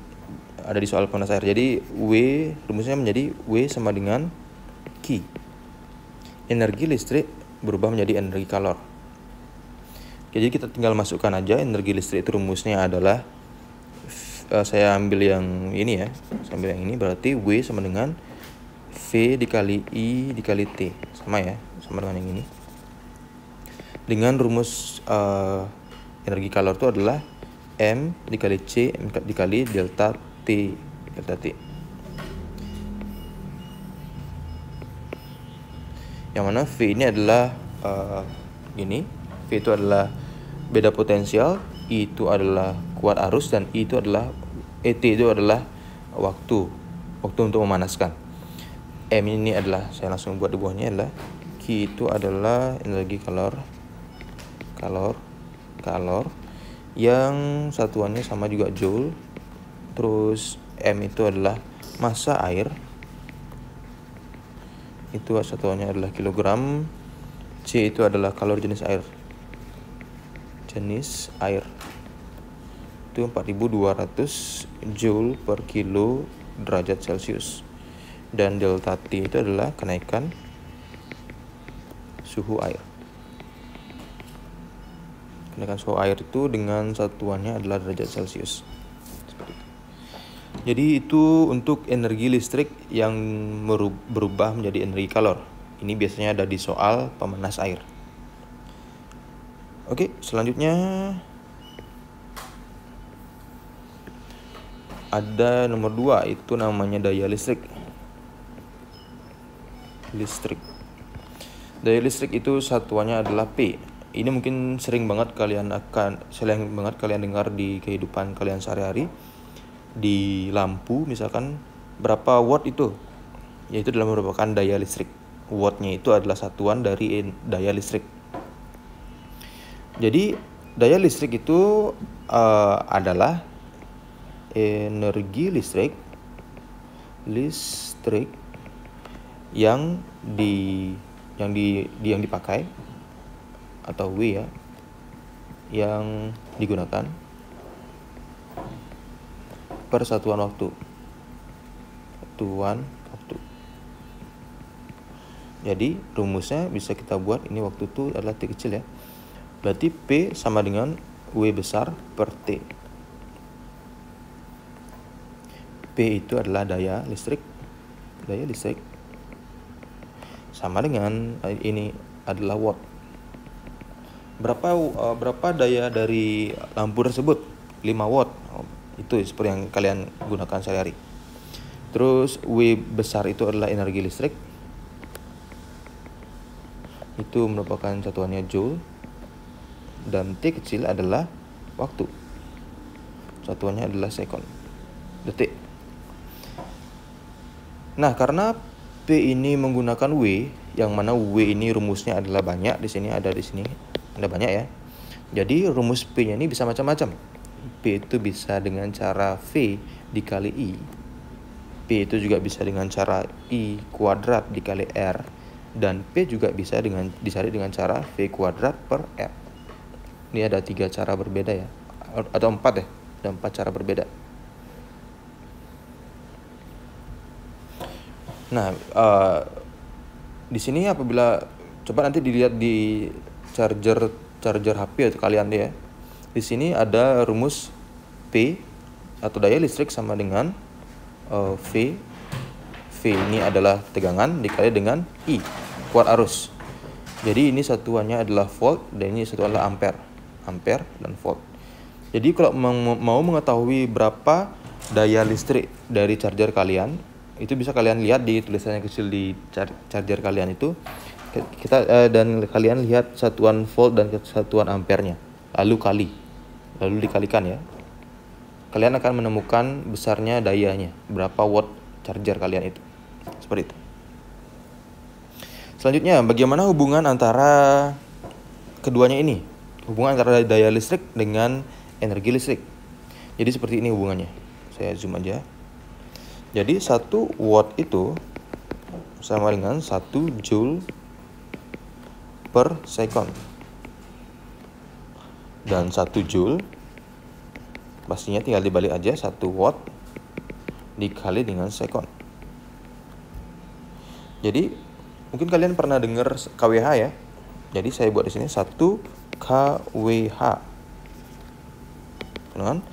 A: ada di soal pemanas air. Jadi rumusnya menjadi W sama dengan Q. Energi listrik berubah menjadi energi kalor. Jadi kita tinggal masukkan aja energi listrik itu rumusnya adalah, saya ambil yang ini ya. Berarti W sama dengan V dikali I dikali T. Sama ya, sama dengan yang ini. Dengan rumus energi kalor itu adalah M dikali C dikali delta T. Yang mana V ini adalah V itu adalah beda potensial, I itu adalah kuat arus, dan T itu adalah waktu untuk memanaskan. M ini adalah, saya langsung buat di bawahnya adalah Q itu adalah energi kalor yang satuannya sama juga joule. Terus M itu adalah massa air, itu satuannya adalah kilogram. C itu adalah kalor jenis air itu 4200 joule per kilo derajat Celcius. Dan delta T itu adalah kenaikan suhu air. Kenaikan suhu air itu dengan satuannya adalah derajat Celcius. Jadi itu untuk energi listrik yang berubah menjadi energi kalor. Ini biasanya ada di soal pemanas air. Oke, selanjutnya ada nomor 2, itu namanya daya listrik. Daya listrik itu satuannya adalah P. Ini mungkin sering banget kalian dengar di kehidupan kalian sehari-hari. Di lampu misalkan berapa watt itu, yaitu dalam merupakan daya listrik. Wattnya itu adalah satuan dari daya listrik. Jadi daya listrik itu adalah energi listrik yang dipakai atau W ya, yang digunakan per satuan waktu. Jadi rumusnya bisa kita buat, ini waktu itu adalah T kecil ya. Berarti P sama dengan W besar per T. P itu adalah daya listrik. Sama dengan ini adalah watt. Berapa daya dari lampu tersebut? 5 watt. Itu seperti yang kalian gunakan sehari-hari. Terus W besar itu adalah energi listrik. Itu merupakan satuannya joule. Dan T kecil adalah waktu. Satuannya adalah second, detik. Nah, karena P ini menggunakan W, yang mana W ini rumusnya adalah banyak, di sini ada banyak ya. Jadi rumus P-nya ini bisa macam-macam. P itu bisa dengan cara V dikali I. P itu juga bisa dengan cara I kuadrat dikali R. Dan P juga bisa dicari dengan cara V kuadrat per R. Ini ada 3 cara berbeda ya. Atau 4 ya. Ada 4 cara berbeda. Nah, di sini apabila coba nanti dilihat di charger HP atau kalian ya. Di sini ada rumus P atau daya listrik sama dengan V. V ini adalah tegangan dikali dengan I, kuat arus. Jadi ini satuannya adalah volt dan ini satuan adalah ampere dan volt. Jadi kalau mau mengetahui berapa daya listrik dari charger kalian, itu bisa kalian lihat di tulisannya kecil di charger kalian itu. Dan kalian lihat satuan volt dan satuan ampernya, lalu dikalikan ya. Kalian akan menemukan besarnya dayanya, berapa watt charger kalian itu. Seperti itu. Selanjutnya, bagaimana hubungan antara keduanya ini? Hubungan antara daya listrik dengan energi listrik. Jadi seperti ini hubungannya. Saya zoom aja. Jadi 1 watt itu sama dengan 1 joule per second. Dan 1 joule pastinya tinggal dibalik aja, 1 watt dikali dengan second. Jadi mungkin kalian pernah dengar kWh ya. Jadi saya buat di sini 1 kWh. Kan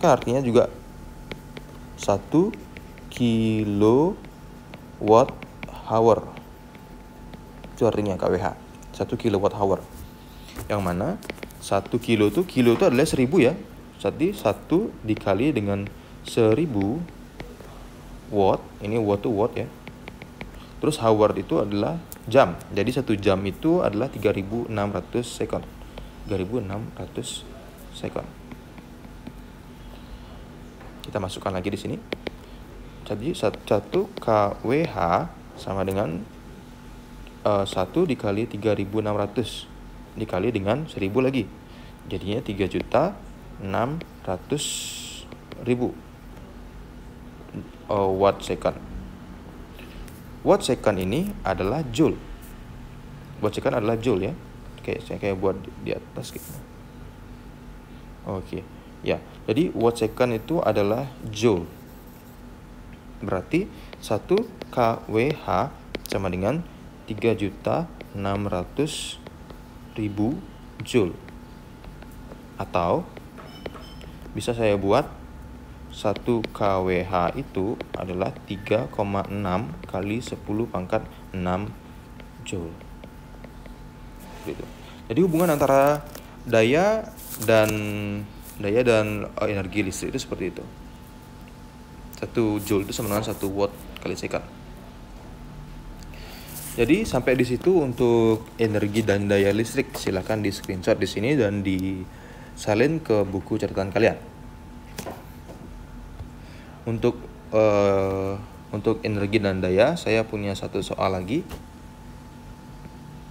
A: artinya juga 1 kilowatt hour. Itu artinya kWh, 1 kilowatt hour. Yang mana 1 kilo itu adalah 1000 ya. Jadi 1 dikali dengan 1000 watt. Ini watt itu watt ya. Terus hour itu adalah jam. Jadi 1 jam itu adalah 3600 second. 3600 second. Kita masukkan lagi di sini. Jadi 1 kWh sama dengan 1 dikali 3600 dikali dengan 1000 lagi. Jadinya 3.600.000 watt second. Watt second ini adalah joule. Watt second adalah joule ya. Oke, saya buat di atas gitu. Oke. Ya, jadi watt second itu adalah joule. Berarti 1 kWh sama dengan 3.600.000 joule. Atau bisa saya buat 1 kWh itu adalah 3,6 kali 10 pangkat 6 Joule. Gitu. Jadi hubungan antara daya dan energi listrik itu seperti itu. 1 Joule itu sama dengan 1 watt kali second. Jadi sampai di situ untuk energi dan daya listrik. Silakan di screenshot di sini dan disalin ke buku catatan kalian. Untuk energi dan daya, saya punya satu soal lagi.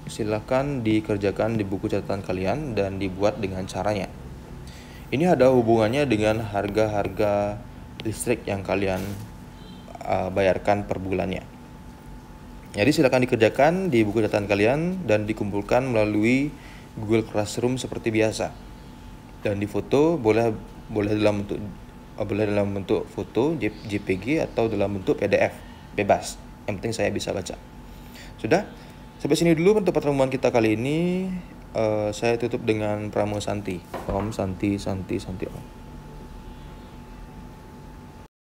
A: Silakan dikerjakan di buku catatan kalian dan dibuat dengan caranya. Ini ada hubungannya dengan harga-harga listrik yang kalian bayarkan per bulannya. Jadi silakan dikerjakan di buku catatan kalian dan dikumpulkan melalui Google Classroom seperti biasa. Dan difoto boleh dalam bentuk foto JPG atau dalam bentuk PDF, bebas. Yang penting saya bisa baca. Sudah? Sampai sini dulu untuk pertemuan kita kali ini. Saya tutup dengan Pramo Santi. Om Santi Santi Santi Om.